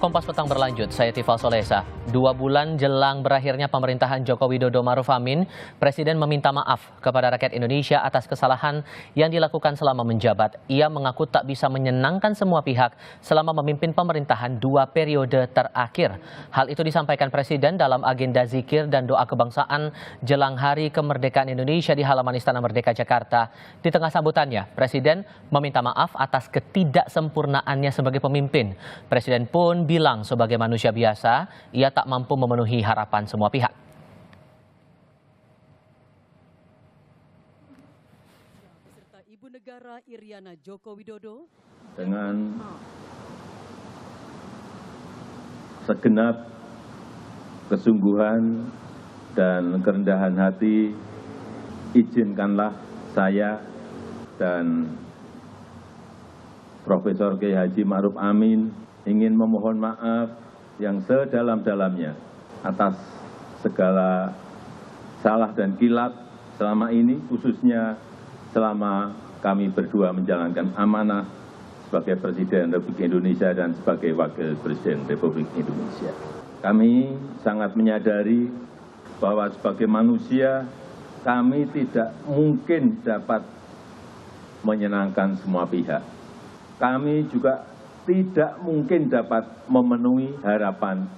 Kompas Petang berlanjut, saya Tifal Solesa. 2 bulan jelang berakhirnya pemerintahan Joko Widodo Ma'ruf Amin, Presiden meminta maaf kepada rakyat Indonesia atas kesalahan yang dilakukan selama menjabat. Ia mengaku tak bisa menyenangkan semua pihak selama memimpin pemerintahan 2 periode terakhir. Hal itu disampaikan Presiden dalam agenda zikir dan doa kebangsaan jelang Hari Kemerdekaan Indonesia di halaman Istana Merdeka Jakarta. Di tengah sambutannya, Presiden meminta maaf atas ketidaksempurnaannya sebagai pemimpin. Presiden pun bilang sebagai manusia biasa, ia tak mampu memenuhi harapan semua pihak. Beserta Ibu Negara Iriana Joko Widodo dengan segenap kesungguhan dan kerendahan hati, izinkanlah saya dan Profesor Kiai Haji Ma'ruf Amin ingin memohon maaf yang sedalam-dalamnya atas segala salah dan kilap selama ini, khususnya selama kami berdua menjalankan amanah sebagai Presiden Republik Indonesia dan sebagai Wakil Presiden Republik Indonesia. Kami sangat menyadari bahwa sebagai manusia kami tidak mungkin dapat menyenangkan semua pihak. Kami juga tidak mungkin dapat memenuhi harapan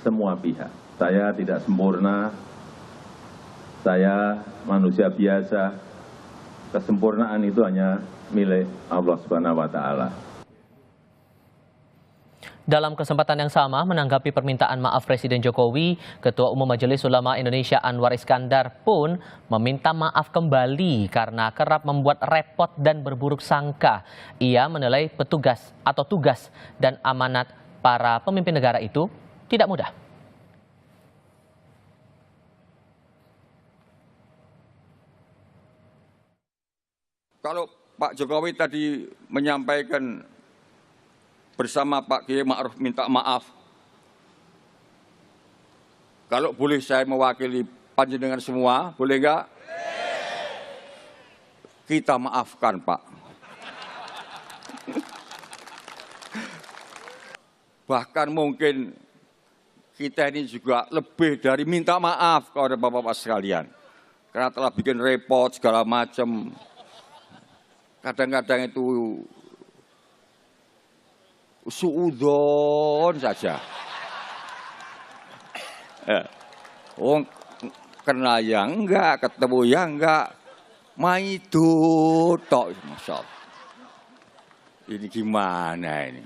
semua pihak. Saya tidak sempurna, saya manusia biasa, kesempurnaan itu hanya milik Allah Subhanahu wa Ta'ala. Dalam kesempatan yang sama, menanggapi permintaan maaf Presiden Jokowi, Ketua Umum Majelis Ulama Indonesia Anwar Iskandar pun meminta maaf kembali karena kerap membuat repot dan berburuk sangka. Ia menilai tugas dan amanat para pemimpin negara itu tidak mudah. Kalau Pak Jokowi tadi menyampaikan bersama Pak Kiai Ma'ruf minta maaf. Kalau boleh saya mewakili panjenengan semua, boleh enggak? Kita maafkan, Pak. Bahkan mungkin kita ini juga lebih dari minta maaf kepada Bapak-Bapak sekalian. Karena telah bikin repot segala macam. Kadang-kadang itu suudon saja. Kena yang enggak, ketemu yang enggak, maido tok, Masya Allah. Ini gimana ini?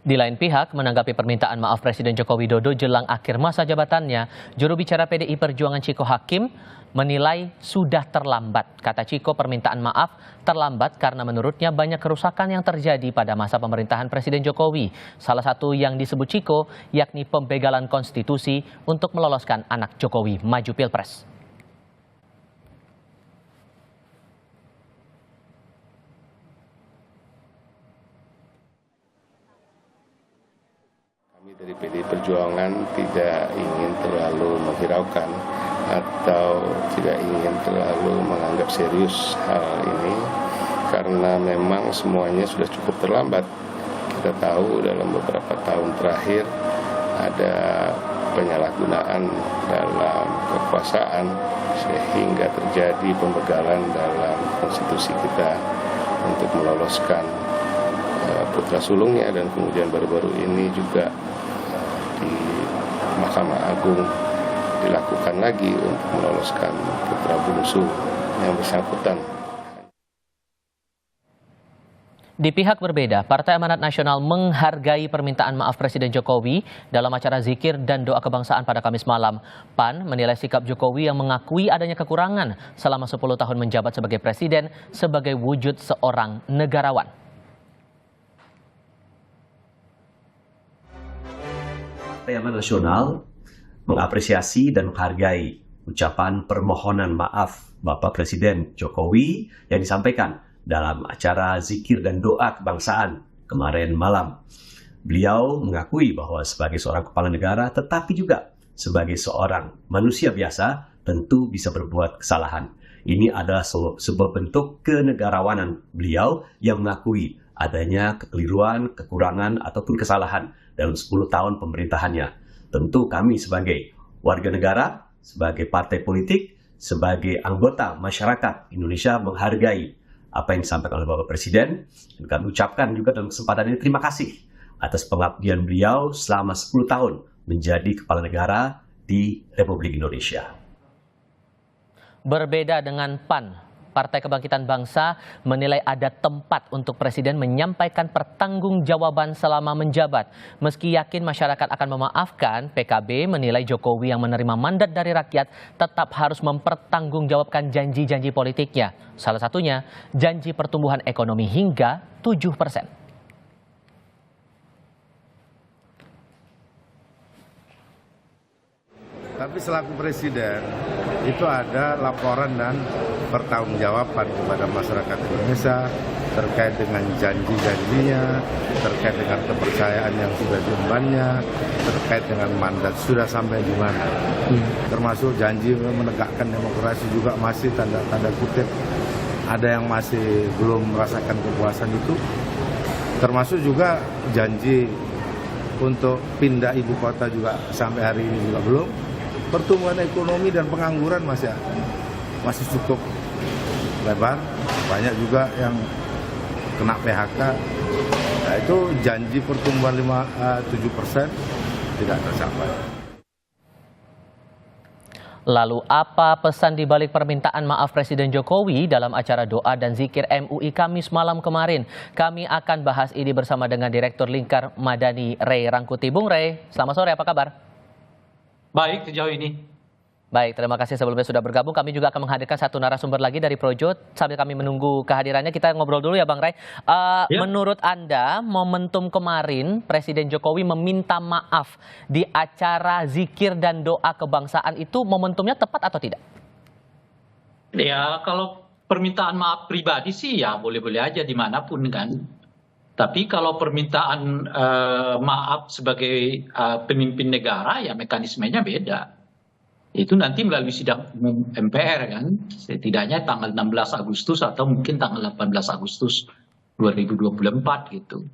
Di lain pihak, menanggapi permintaan maaf Presiden Joko Widodo jelang akhir masa jabatannya, juru bicara PDI Perjuangan Chiko Hakim menilai sudah terlambat. Kata Chiko, permintaan maaf terlambat karena menurutnya banyak kerusakan yang terjadi pada masa pemerintahan Presiden Jokowi. Salah satu yang disebut Chiko yakni pembegalan konstitusi untuk meloloskan anak Jokowi maju Pilpres. Dari PDI Perjuangan tidak ingin terlalu menghiraukan atau tidak ingin terlalu menganggap serius hal ini karena memang semuanya sudah cukup terlambat. Kita tahu dalam beberapa tahun terakhir ada penyalahgunaan dalam kekuasaan sehingga terjadi pembegalan dalam konstitusi kita untuk meloloskan putra sulungnya, dan kemudian baru-baru ini juga di Mahkamah Agung dilakukan lagi untuk meloloskan putra bungsu yang bersangkutan. Di pihak berbeda, Partai Amanat Nasional menghargai permintaan maaf Presiden Jokowi dalam acara zikir dan doa kebangsaan pada Kamis malam. PAN menilai sikap Jokowi yang mengakui adanya kekurangan selama 10 tahun menjabat sebagai presiden sebagai wujud seorang negarawan. Partai Amanat Nasional mengapresiasi dan menghargai ucapan permohonan maaf Bapak Presiden Jokowi yang disampaikan dalam acara zikir dan doa kebangsaan kemarin malam. Beliau mengakui bahwa sebagai seorang kepala negara tetapi juga sebagai seorang manusia biasa tentu bisa berbuat kesalahan. Ini adalah sebuah bentuk kenegarawanan beliau yang mengakui adanya kekeliruan, kekurangan, ataupun kesalahan dalam 10 tahun pemerintahannya. Tentu kami sebagai warga negara, sebagai partai politik, sebagai anggota masyarakat Indonesia menghargai apa yang disampaikan oleh Bapak Presiden. Dan kami ucapkan juga dalam kesempatan ini terima kasih atas pengabdian beliau selama 10 tahun menjadi kepala negara di Republik Indonesia. Berbeda dengan PAN, Partai Kebangkitan Bangsa menilai ada tempat untuk Presiden menyampaikan pertanggungjawaban selama menjabat. Meski yakin masyarakat akan memaafkan, PKB menilai Jokowi yang menerima mandat dari rakyat tetap harus mempertanggungjawabkan janji-janji politiknya. Salah satunya, janji pertumbuhan ekonomi hingga 7%. Tapi selaku Presiden, itu ada laporan dan pertanggungjawaban kepada masyarakat Indonesia terkait dengan janji-janjinya, terkait dengan kepercayaan yang sudah diembannya, terkait dengan mandat sudah sampai di mana. Termasuk janji menegakkan demokrasi juga masih tanda kutip ada yang masih belum merasakan kepuasan itu. Termasuk juga janji untuk pindah ibu kota juga sampai hari ini juga belum. Pertumbuhan ekonomi dan pengangguran masih cukup lebar, banyak juga yang kena PHK. Nah, itu janji pertumbuhan 7% tidak tercapai. Lalu apa pesan di balik permintaan maaf Presiden Jokowi dalam acara doa dan zikir MUI Kamis malam kemarin? Kami akan bahas ini bersama dengan Direktur Lingkar Madani Ray Rangkuti. Bung Ray, selamat sore, apa kabar? Baik sejauh ini. Baik, terima kasih sebelumnya sudah bergabung. Kami juga akan menghadirkan satu narasumber lagi dari Projo. Sambil kami menunggu kehadirannya, kita ngobrol dulu ya Bang Ray. Ya. Menurut Anda, momentum kemarin Presiden Jokowi meminta maaf di acara zikir dan doa kebangsaan itu momentumnya tepat atau tidak? Ya kalau permintaan maaf pribadi sih ya boleh-boleh aja dimanapun kan. Tapi kalau permintaan maaf sebagai pemimpin negara ya mekanismenya beda. Itu nanti melalui sidang umum MPR kan. Setidaknya tanggal 16 Agustus atau mungkin tanggal 18 Agustus 2024 gitu.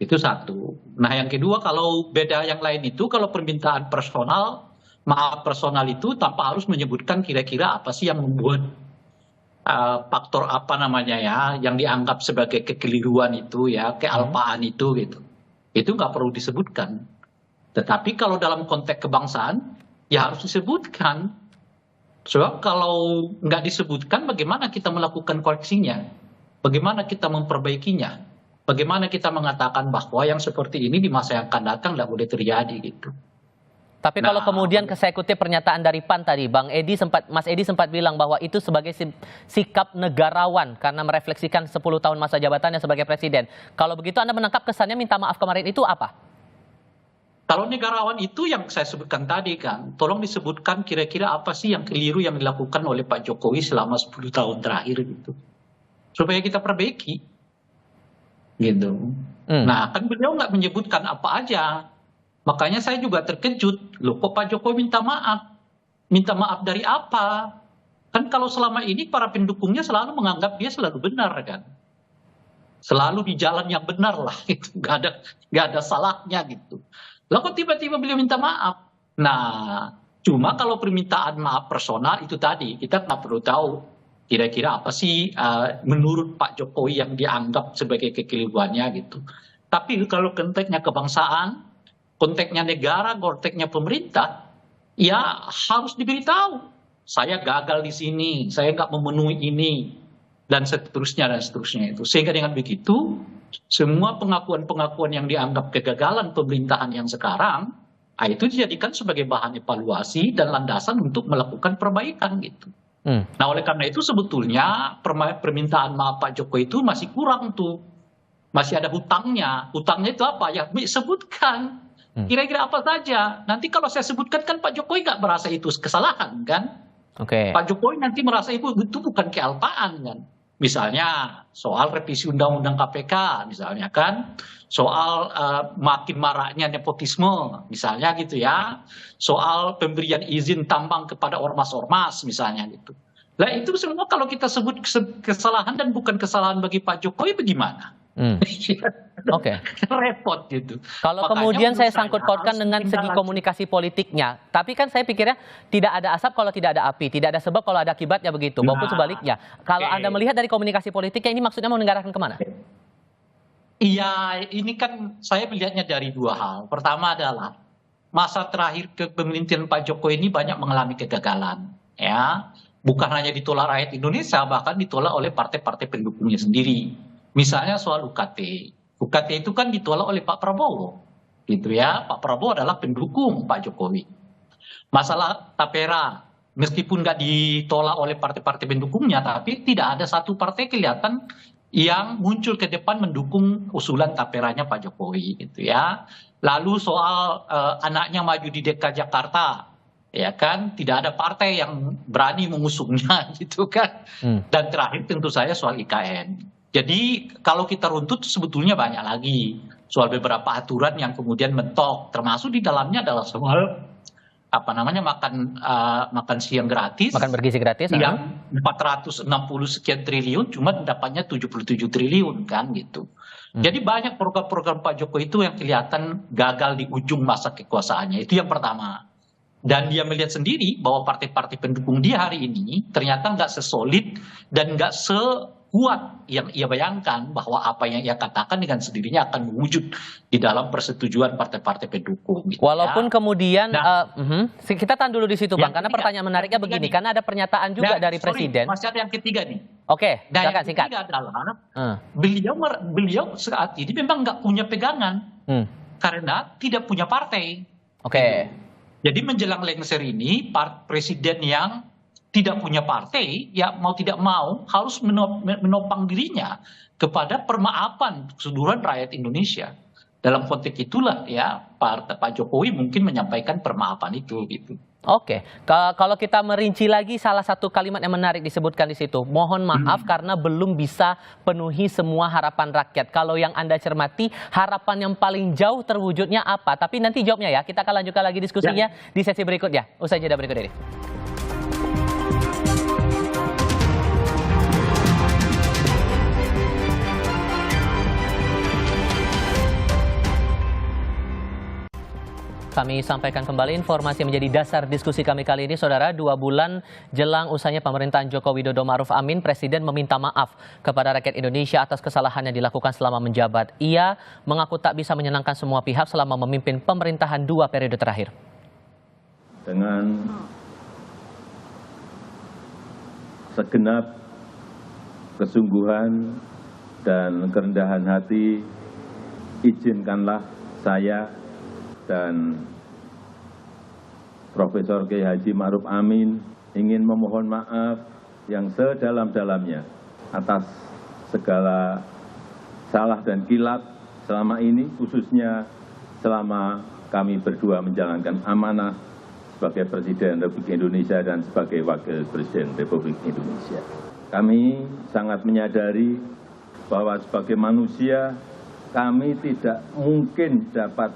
Itu satu. Nah yang kedua kalau beda yang lain itu kalau permintaan personal, maaf personal itu tanpa harus menyebutkan kira-kira apa sih yang membuat faktor apa namanya ya yang dianggap sebagai kekeliruan itu ya kealpaan itu gitu itu nggak perlu disebutkan. Tetapi kalau dalam konteks kebangsaan ya harus disebutkan. Sebab kalau nggak disebutkan bagaimana kita melakukan koreksinya, bagaimana kita memperbaikinya, bagaimana kita mengatakan bahwa yang seperti ini di masa yang akan datang nggak boleh terjadi gitu. Tapi kalau kemudian saya kutip pernyataan dari PAN tadi, Mas Edi sempat bilang bahwa itu sebagai sikap negarawan karena merefleksikan 10 tahun masa jabatannya sebagai presiden. Kalau begitu Anda menangkap kesannya minta maaf kemarin itu apa? Kalau negarawan itu yang saya sebutkan tadi kan, tolong disebutkan kira-kira apa sih yang keliru yang dilakukan oleh Pak Jokowi selama 10 tahun terakhir gitu. Supaya kita perbaiki. Gitu. Nah kan beliau nggak menyebutkan apa aja. Makanya saya juga terkejut, loh kok Pak Jokowi minta maaf? Minta maaf dari apa? Kan kalau selama ini para pendukungnya selalu menganggap dia selalu benar kan. Selalu di jalan yang benar lah, itu nggak ada salahnya gitu. Lah kok tiba-tiba beliau minta maaf? Nah, cuma kalau permintaan maaf personal itu tadi, kita nggak perlu tahu kira-kira apa sih menurut Pak Jokowi yang dianggap sebagai kekeliruannya gitu. Tapi kalau konteksnya kebangsaan, konteksnya negara, konteksnya pemerintah, ya harus diberitahu. Saya gagal di sini, saya nggak memenuhi ini, dan seterusnya itu. Sehingga dengan begitu, semua pengakuan-pengakuan yang dianggap kegagalan pemerintahan yang sekarang, itu dijadikan sebagai bahan evaluasi dan landasan untuk melakukan perbaikan gitu. Nah oleh karena itu sebetulnya permintaan maaf Pak Jokowi itu masih kurang tuh. Masih ada hutangnya. Hutangnya itu apa? Ya sebutkan. Kira-kira apa saja. Nanti kalau saya sebutkan kan Pak Jokowi nggak merasa itu kesalahan kan. Pak Jokowi nanti merasa itu bukan kealpaan kan. Misalnya soal revisi undang-undang KPK misalnya kan. Soal makin maraknya nepotisme misalnya gitu ya. Soal pemberian izin tambang kepada ormas-ormas misalnya gitu. Nah itu semua kalau kita sebut kesalahan dan bukan kesalahan bagi Pak Jokowi bagaimana? Oke. Repot gitu. Kalau Makanya kemudian menurut saya saya sangkut pautkan harus dengan segi ditindaklanjuti. komunikasi politiknya, tapi kan saya pikirnya tidak ada asap kalau tidak ada api, tidak ada sebab kalau ada akibatnya begitu, maupun Nah, sebaliknya. Kalau oke. Anda melihat dari komunikasi politiknya ini maksudnya mau mengarahkan kemana? Iya, ini kan saya melihatnya dari dua hal. Pertama adalah masa terakhir kepemimpinan Pak Jokowi ini banyak mengalami kegagalan, ya. Bukan hanya ditolak rakyat Indonesia, bahkan ditolak oleh partai-partai pendukungnya sendiri. Misalnya soal UKT. UKT itu kan ditolak oleh Pak Prabowo, gitu ya. Pak Prabowo adalah pendukung Pak Jokowi. Masalah Tapera, meskipun nggak ditolak oleh partai-partai pendukungnya, tapi tidak ada satu partai kelihatan yang muncul ke depan mendukung usulan Taperanya Pak Jokowi, gitu ya. Lalu soal anaknya maju di DKI Jakarta, ya kan, tidak ada partai yang berani mengusungnya, gitu kan. Dan terakhir tentu saja soal IKN. Jadi kalau kita runtut sebetulnya banyak lagi soal beberapa aturan yang kemudian mentok, termasuk di dalamnya adalah soal makan siang gratis, Makan bergizi gratis? yang 460 sekian triliun cuma dapatnya 77 triliun kan gitu. Jadi banyak program-program Pak Jokowi itu yang kelihatan gagal di ujung masa kekuasaannya. Itu yang pertama. Dan dia melihat sendiri bahwa partai-partai pendukung dia hari ini ternyata nggak sesolid dan nggak sekuat yang ia bayangkan, bahwa apa yang ia katakan dengan sendirinya akan mewujud di dalam persetujuan partai-partai pendukung. Gitu Walaupun ya. kemudian, kita tahan dulu di situ Bang, Yang karena ketiga, pertanyaan menariknya yang ketiga begini, nih. karena ada pernyataan juga dari Sorry, Presiden. masih ada yang ketiga nih. Oke, Nah, yang silakan singkat. ketiga adalah beliau saat ini memang nggak punya pegangan karena tidak punya partai. Oke. Jadi menjelang lengser ini, presiden yang tidak punya partai, ya mau tidak mau harus menopang dirinya kepada permaafan keseluruhan rakyat Indonesia. Dalam konteks itulah ya Pak Jokowi mungkin menyampaikan permaafan itu gitu. Oke, kalau kita merinci lagi, salah satu kalimat yang menarik disebutkan di situ, mohon maaf karena belum bisa penuhi semua harapan rakyat. Kalau yang Anda cermati, harapan yang paling jauh terwujudnya apa? Tapi nanti jawabnya ya, kita akan lanjutkan lagi diskusinya di sesi berikutnya. Usai jeda berikut ini. Kami sampaikan kembali informasi menjadi dasar diskusi kami kali ini, Saudara. 2 bulan jelang usahanya pemerintahan Joko Widodo Ma'ruf Amin, Presiden meminta maaf kepada rakyat Indonesia atas kesalahan yang dilakukan selama menjabat. Ia mengaku tak bisa menyenangkan semua pihak selama memimpin pemerintahan 2 periode terakhir. Dengan segenap kesungguhan dan kerendahan hati, izinkanlah saya dan Profesor Kiai Haji Ma'ruf Amin ingin memohon maaf yang sedalam-dalamnya atas segala salah dan kilap selama ini, khususnya selama kami berdua menjalankan amanah sebagai Presiden Republik Indonesia dan sebagai Wakil Presiden Republik Indonesia. Kami sangat menyadari bahwa sebagai manusia kami tidak mungkin dapat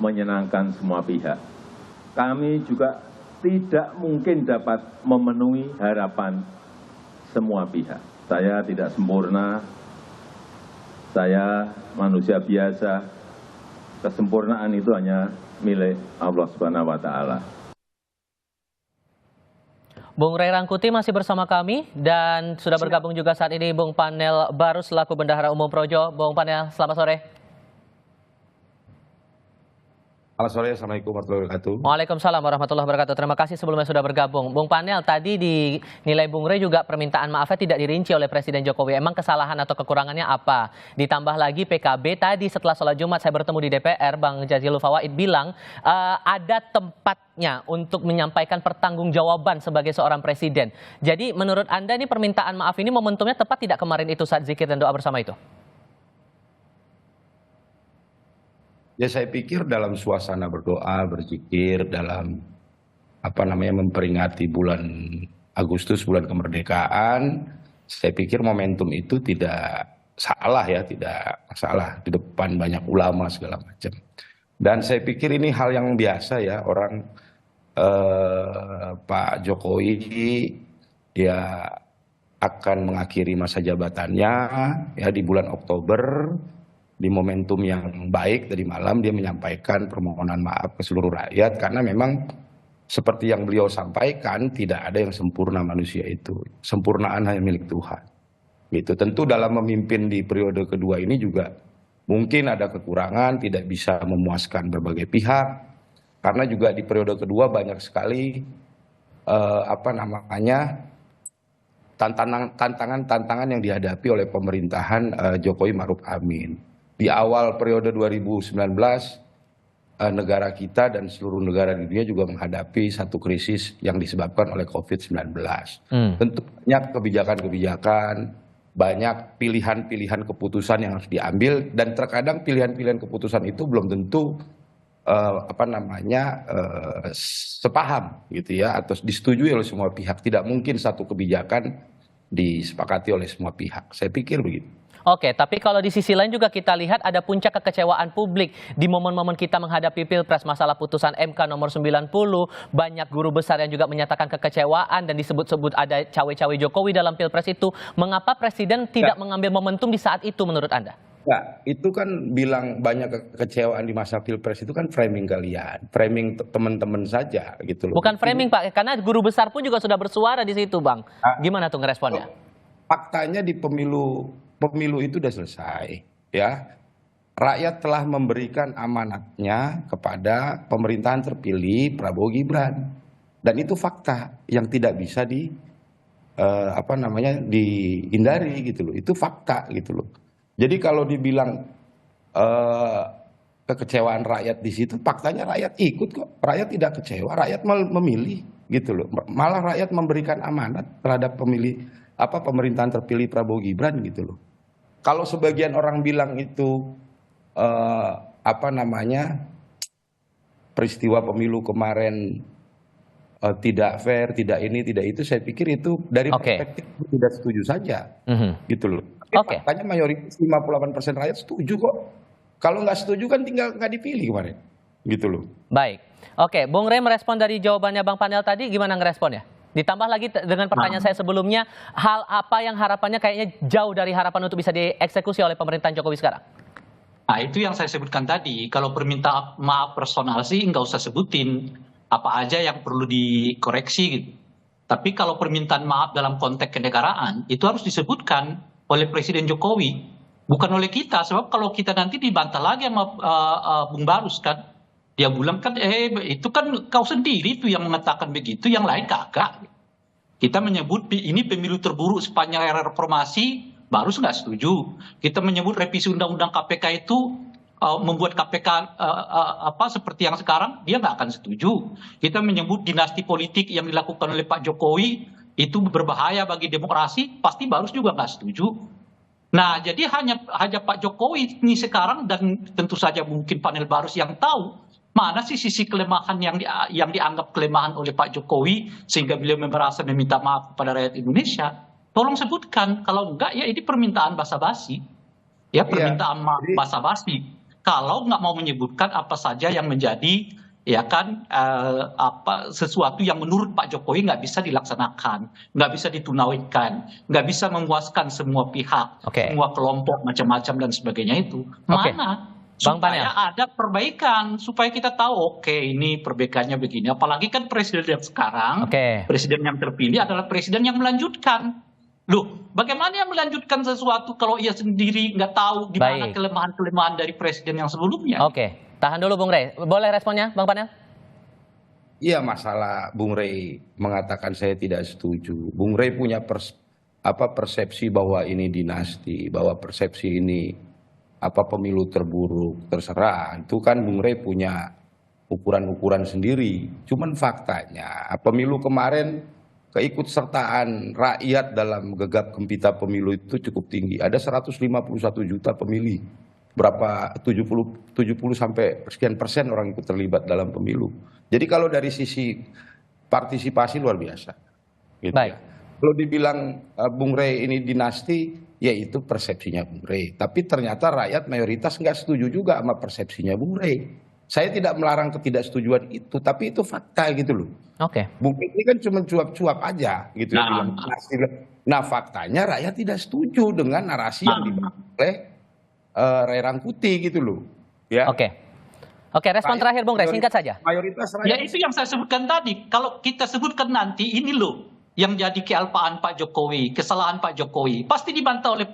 menyenangkan semua pihak. Kami juga tidak mungkin dapat memenuhi harapan semua pihak. Saya tidak sempurna, saya manusia biasa. Kesempurnaan itu hanya milik Allah Subhanahu wa Ta'ala. Bung Ray Rangkuti masih bersama kami dan sudah bergabung juga saat ini Bung Panel Barus selaku Bendahara Umum Projo. Bung Panel, selamat sore. Selamat sore, Assalamualaikum warahmatullahi wabarakatuh. Waalaikumsalam warahmatullahi wabarakatuh. Terima kasih sebelumnya sudah bergabung. Bung Panel, tadi dinilai Bung Ray juga permintaan maafnya tidak dirinci oleh Presiden Jokowi. Emang kesalahan atau kekurangannya apa? Ditambah lagi PKB tadi setelah sholat Jumat saya bertemu di DPR, Bang Jazilul Fawait bilang ada tempatnya untuk menyampaikan pertanggungjawaban sebagai seorang presiden. Jadi menurut Anda ini permintaan maaf ini momentumnya tepat tidak kemarin itu saat zikir dan doa bersama itu? Ya, saya pikir dalam suasana berdoa, berzikir, dalam memperingati bulan Agustus, bulan kemerdekaan, saya pikir momentum itu tidak salah ya, tidak salah di depan banyak ulama segala macam. Dan saya pikir ini hal yang biasa ya, orang Pak Jokowi dia akan mengakhiri masa jabatannya ya di bulan Oktober, di momentum yang baik tadi malam dia menyampaikan permohonan maaf ke seluruh rakyat karena memang seperti yang beliau sampaikan tidak ada yang sempurna manusia itu. Sempurnaan hanya milik Tuhan. Gitu. Tentu dalam memimpin di periode kedua ini juga mungkin ada kekurangan, tidak bisa memuaskan berbagai pihak karena juga di periode kedua banyak sekali tantangan yang dihadapi oleh pemerintahan Jokowi Maruf Amin. Di awal periode 2019, negara kita dan seluruh negara di dunia juga menghadapi satu krisis yang disebabkan oleh COVID-19. Tentu banyak kebijakan-kebijakan, banyak pilihan-pilihan keputusan yang harus diambil, dan terkadang pilihan-pilihan keputusan itu belum tentu sepaham gitu ya, atau disetujui oleh semua pihak. Tidak mungkin satu kebijakan disepakati oleh semua pihak. Saya pikir begitu. Oke, tapi kalau di sisi lain juga kita lihat ada puncak kekecewaan publik di momen-momen kita menghadapi Pilpres, masalah putusan MK nomor 90, banyak guru besar yang juga menyatakan kekecewaan dan disebut-sebut ada cawe-cawe Jokowi dalam Pilpres itu. Mengapa Presiden tidak mengambil momentum di saat itu menurut Anda? Ya, itu kan bilang banyak kekecewaan di masa Pilpres itu kan framing kalian, framing teman-teman saja gitu loh. Bukan framing Pak, karena guru besar pun juga sudah bersuara di situ Bang. Gimana tuh ngeresponnya? Faktanya di pemilu itu sudah selesai, ya. Rakyat telah memberikan amanatnya kepada pemerintahan terpilih Prabowo Gibran, dan itu fakta yang tidak bisa dihindari gitu loh. Itu fakta gitu loh. Jadi kalau dibilang kekecewaan rakyat di situ, faktanya rakyat ikut kok. Rakyat tidak kecewa, rakyat memilih gitu loh. Malah rakyat memberikan amanat terhadap pemerintahan terpilih Prabowo Gibran gitu loh. Kalau sebagian orang bilang itu peristiwa pemilu kemarin tidak fair, tidak ini, tidak itu, saya pikir itu dari perspektif tidak setuju saja, gitu loh. Tapi faktanya mayoritas 58% rakyat setuju kok. Kalau nggak setuju kan tinggal nggak dipilih kemarin, gitu loh. Baik, oke, Bung Rey merespon dari jawabannya Bang Panel tadi, gimana ngeresponnya? Ditambah lagi dengan pertanyaan saya sebelumnya, hal apa yang harapannya kayaknya jauh dari harapan untuk bisa dieksekusi oleh pemerintahan Jokowi sekarang? Nah itu yang saya sebutkan tadi, kalau permintaan maaf personal sih nggak usah sebutin apa aja yang perlu dikoreksi gitu. Tapi kalau permintaan maaf dalam konteks kenegaraan itu harus disebutkan oleh Presiden Jokowi, bukan oleh kita. Sebab kalau kita nanti dibantah lagi sama Bung Barus kan, dia bilang kan itu kan kau sendiri tuh yang mengatakan begitu, yang lain kagak. Kita menyebut ini pemilu terburuk sepanjang era reformasi, Barus nggak setuju. Kita menyebut revisi undang-undang KPK itu membuat KPK seperti yang sekarang, dia nggak akan setuju. Kita menyebut dinasti politik yang dilakukan oleh Pak Jokowi itu berbahaya bagi demokrasi, pasti Barus juga nggak setuju. Nah, jadi hanya Pak Jokowi ini sekarang, dan tentu saja mungkin panel Barus yang tahu mana sih sisi kelemahan yang dianggap kelemahan oleh Pak Jokowi sehingga beliau merasa meminta maaf kepada rakyat Indonesia. Tolong sebutkan, kalau enggak ya ini permintaan basa-basi. Ya, permintaan maaf basa-basi. Kalau nggak mau menyebutkan apa saja yang menjadi sesuatu yang menurut Pak Jokowi nggak bisa dilaksanakan, nggak bisa ditunaikan, nggak bisa memuaskan semua pihak, semua kelompok macam-macam dan sebagainya itu. Mana supaya ada perbaikan, supaya kita tahu ini perbaikannya begini. Apalagi kan presiden yang sekarang, presiden yang terpilih adalah presiden yang melanjutkan. Loh, bagaimana yang melanjutkan sesuatu kalau ia sendiri nggak tahu di mana kelemahan-kelemahan dari presiden yang sebelumnya? Tahan dulu Bung Rey. Boleh responnya Bang Panel? Iya, masalah Bung Rey mengatakan saya tidak setuju. Bung Rey punya persepsi bahwa ini dinasti, bahwa persepsi ini pemilu terburuk, terserah. Itu kan Bung Rey punya ukuran-ukuran sendiri. Cuman faktanya pemilu kemarin keikutsertaan rakyat dalam gegap gempita pemilu itu cukup tinggi. Ada 151 juta pemilih. Berapa 70 sampai sekian persen orang ikut terlibat dalam pemilu. Jadi kalau dari sisi partisipasi luar biasa. Gitu. Baik. Kalau dibilang Bung Rey ini dinasti, ya itu persepsinya Bung Rey. Tapi ternyata rakyat mayoritas nggak setuju juga sama persepsinya Bung Rey. Saya tidak melarang ketidaksetujuan itu, tapi itu fakta gitu loh. Bung Rey ini kan cuma cuap-cuap aja gitu. Nah, faktanya rakyat tidak setuju dengan narasi yang dibangun oleh Ray Rangkuti gitu loh. Ya. Oke, respon terakhir Bung Rey, singkat saja. Mayoritas Ya rakyat. itu yang saya sebutkan tadi. Kalau kita sebutkan nanti ini loh yang jadi kealpaan Pak Jokowi, kesalahan Pak Jokowi, pasti dibantah oleh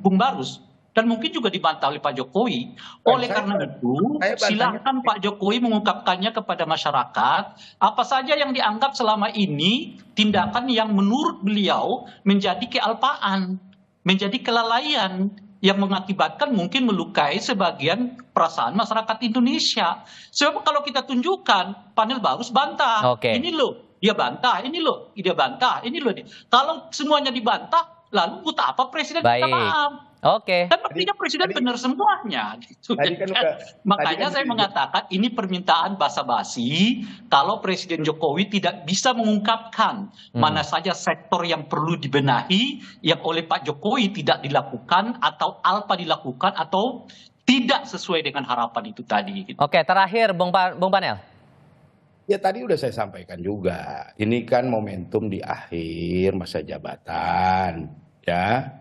Bung Barus. Dan mungkin juga dibantah oleh Pak Jokowi. Oleh karena itu, silakan Pak Jokowi mengungkapkannya kepada masyarakat. Apa saja yang dianggap selama ini tindakan yang menurut beliau menjadi kealpaan, menjadi kelalaian yang mengakibatkan mungkin melukai sebagian perasaan masyarakat Indonesia. Sebab kalau kita tunjukkan, panel Barus bantah. Oke. Ini loh, dia bantah. Ini loh, dia bantah. Ini loh. Kalau semuanya dibantah, lalu buat apa Presiden minta maaf? Oke. Kan artinya Presiden benar semuanya. Gitu. Makanya saya mengatakan ini permintaan basa-basi kalau Presiden Jokowi tidak bisa mengungkapkan mana saja sektor yang perlu dibenahi yang oleh Pak Jokowi tidak dilakukan atau alpa dilakukan atau tidak sesuai dengan harapan itu tadi. Gitu. Oke, terakhir Bung Panel. Ya tadi udah saya sampaikan juga. Ini kan momentum di akhir masa jabatan, ya.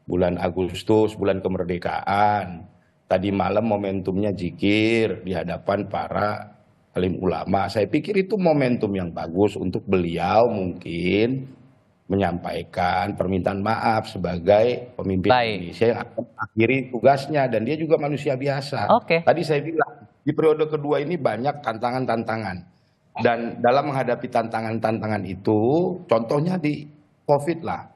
Bulan Agustus, bulan kemerdekaan. Tadi malam momentumnya zikir di hadapan para alim ulama. Saya pikir itu momentum yang bagus untuk beliau mungkin menyampaikan permintaan maaf sebagai pemimpin Indonesia yang akan akhiri tugasnya. Dan dia juga manusia biasa. Tadi saya bilang, di periode kedua ini banyak tantangan-tantangan. Dan dalam menghadapi tantangan-tantangan itu, contohnya di COVID lah.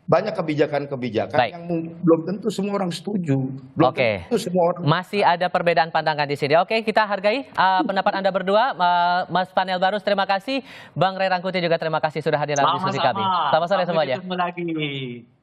Banyak kebijakan-kebijakan yang belum tentu semua orang setuju. Belum tentu semua orang. Masih ada perbedaan pandangan di sini. Oke, kita hargai pendapat Anda berdua. Mas Panel Barus, terima kasih. Bang Ray Rangkuti juga terima kasih sudah hadir dalam diskusi kami. Selamat sore semuanya. Sampai ketemu lagi.